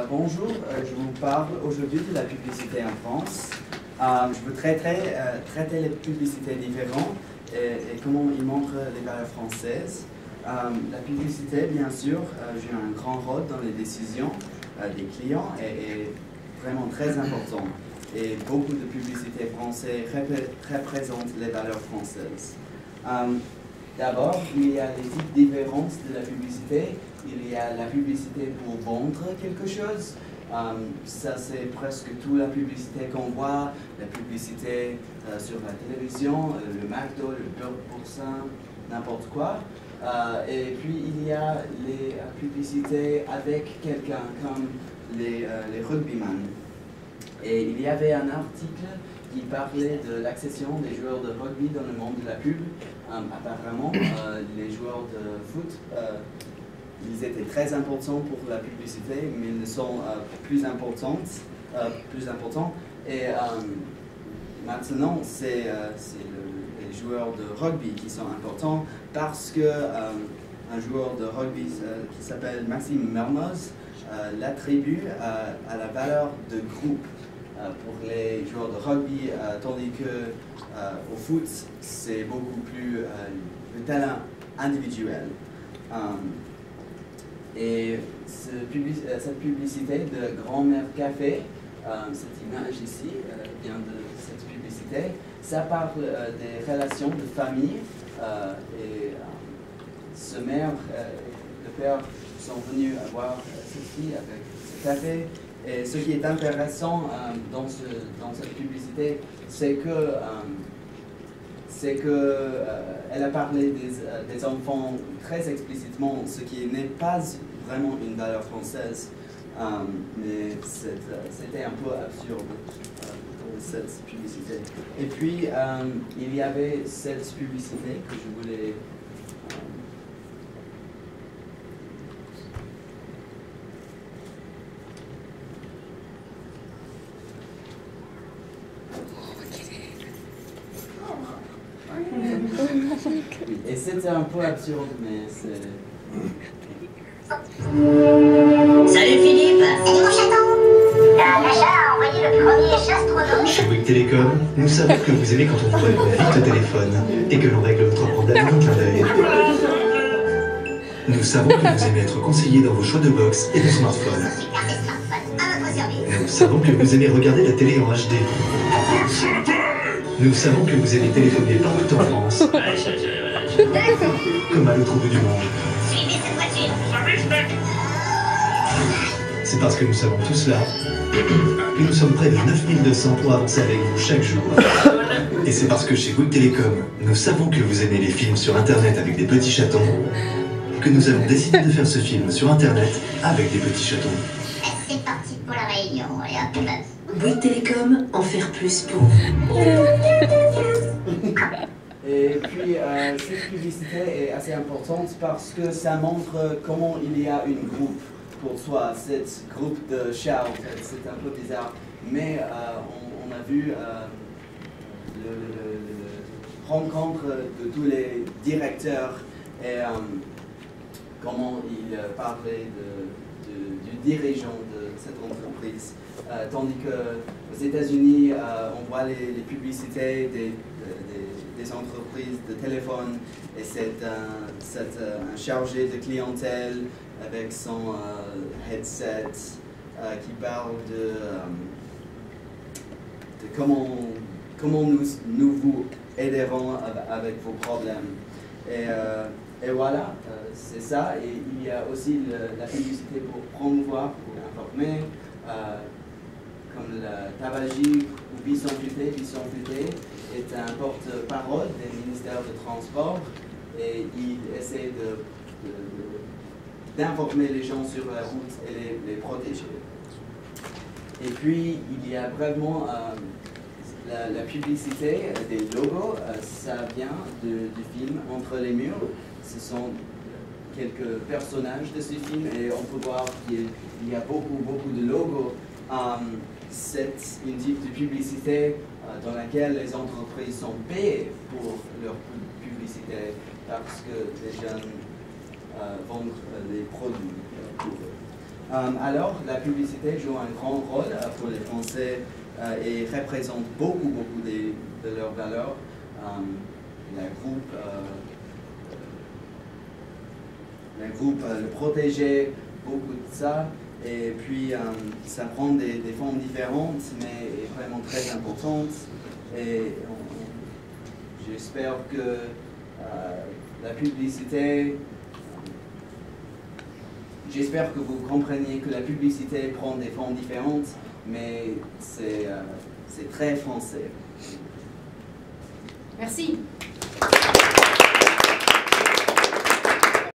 Bonjour, je vous parle aujourd'hui de la publicité en France. Je veux traiter les publicités différentes et comment ils montrent les valeurs françaises. La publicité, bien sûr, joue un grand rôle dans les décisions des clients et est vraiment très important. Et beaucoup de publicités françaises représentent les valeurs françaises. D'abord, il y a les types différents de la publicité. Il y a la publicité pour vendre quelque chose. Ça, c'est presque toute la publicité qu'on voit. La publicité sur la télévision, le McDo, le beurre pourcin, n'importe quoi. Et puis, il y a les publicités avec quelqu'un, comme les rugbyman. Et il y avait un article qui parlait de l'accession des joueurs de rugby dans le monde de la pub. Apparemment, les joueurs de foot, ils étaient très importants pour la publicité, mais ils sont plus importants. Et maintenant, c'est les joueurs de rugby qui sont importants parce que un joueur de rugby qui s'appelle Maxime Mermoz l'attribue à la valeur de groupe. Pour les joueurs de rugby, tandis que au foot, c'est beaucoup plus le talent individuel. Et cette publicité de Grand-Mère Café, cette image ici vient de cette publicité, ça parle des relations de famille et ce mère et le père sont venus voir cette fille avec ce café. Et ce qui est intéressant dans cette publicité, c'est que elle a parlé des enfants très explicitement, ce qui n'est pas vraiment une valeur française, mais c'était un peu absurde dans cette publicité. Et puis, il y avait cette publicité que je voulais... Et c'était un peu absurde, mais c'est... Salut Philippe. Salut mon chaton. L'achat a envoyé le premier chastronome. Chez Bouygues Télécom, nous savons que vous aimez quand on vous répond vite au téléphone et que l'on règle votre problème en un clin d'œil. Nous savons que vous aimez être conseillé dans vos choix de box et de smartphone. Nous savons que vous aimez regarder la télé en HD. Nous savons que vous aimez téléphoner partout en France, comme à l'autre bout du monde. Suivez cette voiture. C'est parce que nous savons tout cela que nous sommes près de 9200 pour avancer avec vous chaque jour. Et c'est parce que chez Bouygues Télécom, nous savons que vous aimez les films sur Internet avec des petits chatons, que nous avons décidé de faire ce film sur Internet avec des petits chatons. C'est parti pour la réunion. Et hop, Bouygues Télécom, en faire plus pour vous. Et puis, cette publicité est assez importante parce que ça montre comment il y a une groupe pour soi. Cette groupe de chats, en fait, c'est un peu bizarre, mais on a vu le rencontre de tous les directeurs et comment ils parlaient du dirigeant de cette entreprise. Tandis qu'aux États-Unis, on voit les publicités des entreprises de téléphone et c'est un chargé de clientèle avec son headset qui parle de comment nous vous aiderons avec vos problèmes. Et voilà, c'est ça. Et il y a aussi la publicité pour promouvoir, pour informer, comme la tabagie ou Bisson Futé. Bisson Futé est un porte-parole des ministères de Transport et il essaie d'informer les gens sur la route et les protéger. Et puis, il y a vraiment la publicité des logos, ça vient du film Entre les murs. Ce sont quelques personnages de ce film et on peut voir qu'il y a beaucoup de logos. C'est une type de publicité dans laquelle les entreprises sont payées pour leur publicité parce que les jeunes vendent des produits pour eux. Alors, la publicité joue un grand rôle pour les Français et représente beaucoup de leurs valeurs. Le groupe le protégeait beaucoup de ça. Et puis, ça prend des formes différentes, mais est vraiment très importante. Et j'espère que la publicité, j'espère que vous compreniez que la publicité prend des formes différentes, mais c'est très français. Merci.